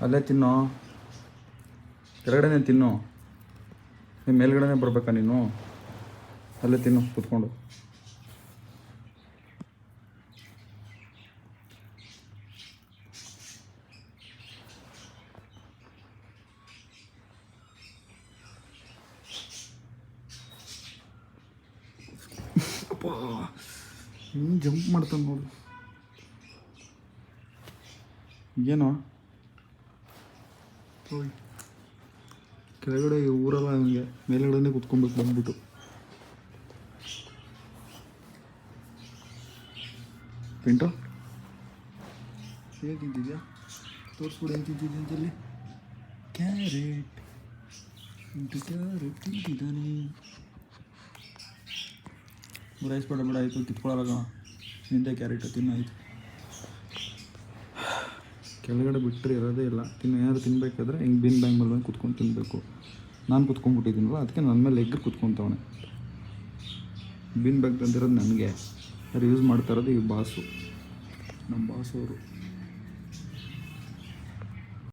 ಅಲ್ಲೇ ತಿನ್ನೋ, ಕೆಳಗಡೆನೇ ತಿನ್ನು. ನಿಮ್ಮ ಮೇಲ್ಗಡೆನೇ ಬರ್ಬೇಕಾ ನೀನು? ಅಲ್ಲೇ ತಿನ್ನು ಕೂತ್ಕೊಂಡು. ಅಪ್ಪ ಹಿಂಗೆ ಜಂಪ್ ಮಾಡ್ತಾನೆ ನೋಡು. ಏನೋ ಕೆಳಗಡೆ ಊರಲ್ಲ ಹಂಗೆ, ಮೇಲ್ಗಡೆನೇ ಕುತ್ಕೊಬೇಕು ಬಂದ್ಬಿಟ್ಟು. ಪಿಂಟು ಏನು ತಿಂತಿದ್ಯಾ? ತೋರಿಸ್ಬಿಡು ಏನು ತಿಂತಿದ್ಯಾ ಅಂತಲ್ಲಿ. ಕ್ಯಾರೆಟ್, ಇಂಟು ಕ್ಯಾರೆಟ್ ತಿಂತಿದ್ದಾನೆ. ರೈಸ್ಬೇಡ ಬೇಡ, ಆಯಿತು ಕಿತ್ಕೊಳ್ಳೋಣ. ನಿಂದೆ ಕ್ಯಾರೆಟ್ ತಿನ್ನಾಯಿತು. ಕೆಳಗಡೆ ಬಿಟ್ಟರೆ ಇರೋದೇ ಇಲ್ಲ. ಏನಾದರೂ ತಿನ್ನಬೇಕಾದ್ರೆ ಹಿಂಗೆ ಬಿನ್ ಬ್ಯಾಂಗ್ ಮೇಲೆ ಕುತ್ಕೊಂಡು ತಿನ್ನಬೇಕು. ನಾನು ಕುತ್ಕೊಂಡ್ಬಿಟ್ಟಿದ್ದೀನಲ್ಲ, ಅದಕ್ಕೆ ನನ್ನ ಮೇಲೆ ಎಗ್ರು ಕುತ್ಕೊತವನೆ. ಬಿನ್ ಬ್ಯಾಗ್ ತಂದಿರೋದು ನನಗೆ, ಯಾರು ಯೂಸ್ ಮಾಡ್ತಾ ಇರೋದು ಈ ಬಾಸು, ನಮ್ಮ ಬಾಸು ಅವರು.